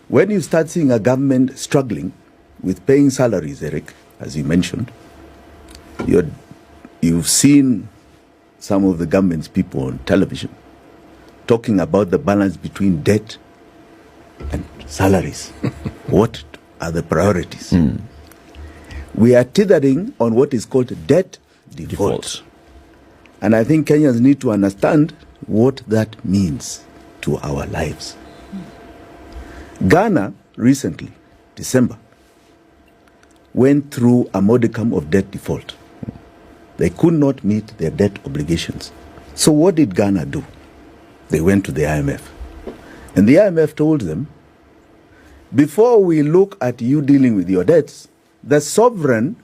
when you start seeing a government struggling with paying salaries, Eric, as you mentioned, you've seen some of the government's people on television talking about the balance between debt and salaries. What are the priorities? We are teetering on what is called debt default. And I think Kenyans need to understand what that means to our lives. Ghana recently, December, went through a modicum of debt default. They could not meet their debt obligations. So what did Ghana do? They went to the IMF. And the IMF told them, before we look at you dealing with your debts, the sovereign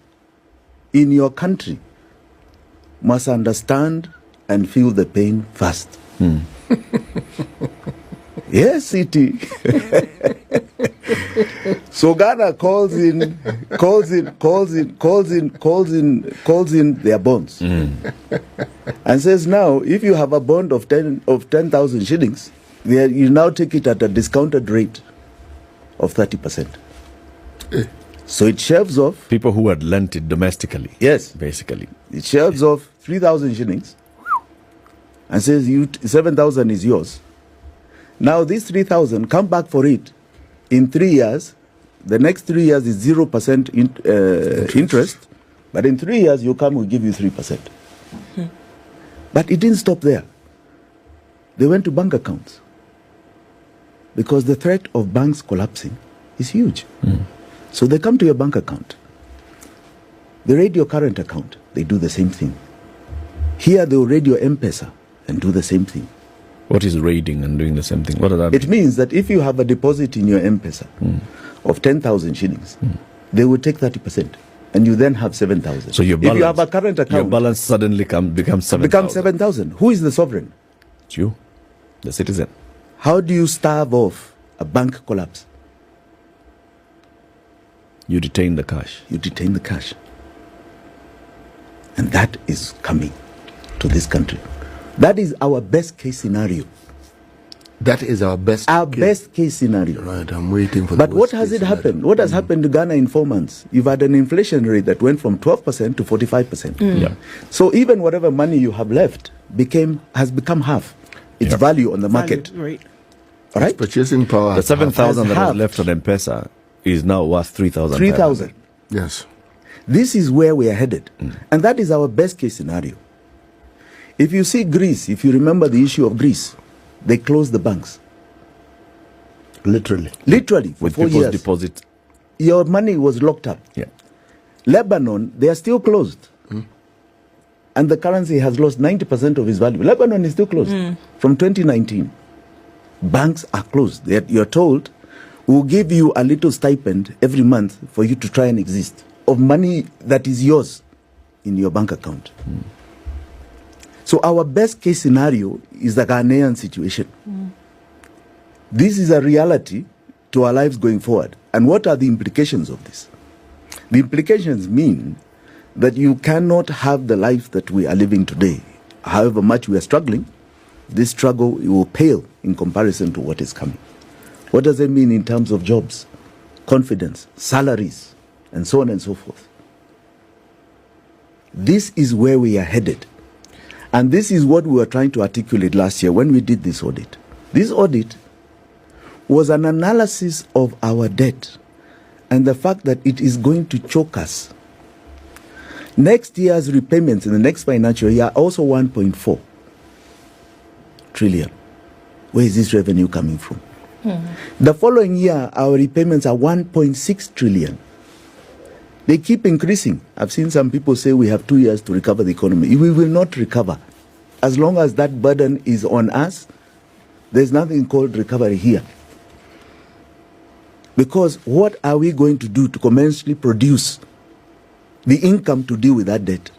in your country must understand and feel the pain first. Yes, CT. So Ghana calls in their bonds and says, now, if you have a bond of 10,000 shillings, you now take it at a discounted rate of 30%. So it shaves off people who had lent it domestically. Yes, basically it shaves off 3,000 shillings and says 7,000 is yours. Now this 3,000, come back for it in 3 years. The next 3 years is 0% interest, but in 3 years you come, we'll give you 3%. But it didn't stop there. They went to bank accounts because the threat of banks collapsing is huge. So they come to your bank account. They raid your current account. They do the same thing. Here they will raid your M-Pesa and do the same thing. What is raiding and doing the same thing? What does that mean? It means that if you have a deposit in your M-Pesa of 10,000 shillings, they will take 30%. And you then have 7,000. So your balance, if you have a current account, your balance suddenly becomes 7,000. Becomes 7,000. Who is the sovereign? It's you, the citizen. How do you starve off a bank collapse? You detain the cash. You detain the cash. And that is coming to this country. That is our best case scenario. That is our best case scenario. Right, I'm waiting for But what has it happened? What has happened to Ghana in 4 months? You've had an inflation rate that went from 12% to 45%. Yeah. So even whatever money you have left has become half its value on the market. Right. All right? Its purchasing power. The 7,000 that was left on M-Pesa is now worth 3,000. 3,000. Yes. This is where we are headed. And that is our best case scenario. If you see Greece, if you remember the issue of Greece, they closed the banks. Literally. For with 4 people's years. deposit. Your money was locked up. Yeah. Lebanon, they are still closed. And the currency has lost 90% of its value. Lebanon is still closed from 2019. Banks are closed. You're told, we'll give you a little stipend every month for you to try and exist, of money that is yours in your bank account. So our best case scenario is the Ghanaian situation. This is a reality to our lives going forward. And what are the implications of this? The implications mean that you cannot have the life that we are living today. However much we are struggling, this struggle will pale in comparison to what is coming. What does it mean in terms of jobs, confidence, salaries, and so on and so forth? This is where we are headed. And this is what we were trying to articulate last year when we did this audit. This audit was an analysis of our debt and the fact that it is going to choke us. Next year's repayments in the next financial year are also 1.4 trillion. Where is this revenue coming from? The following year, our repayments are 1.6 trillion. They keep increasing. I've seen some people say we have 2 years to recover the economy. We will not recover. As long as that burden is on us, there's nothing called recovery here. Because what are we going to do to commensurately produce the income to deal with that debt?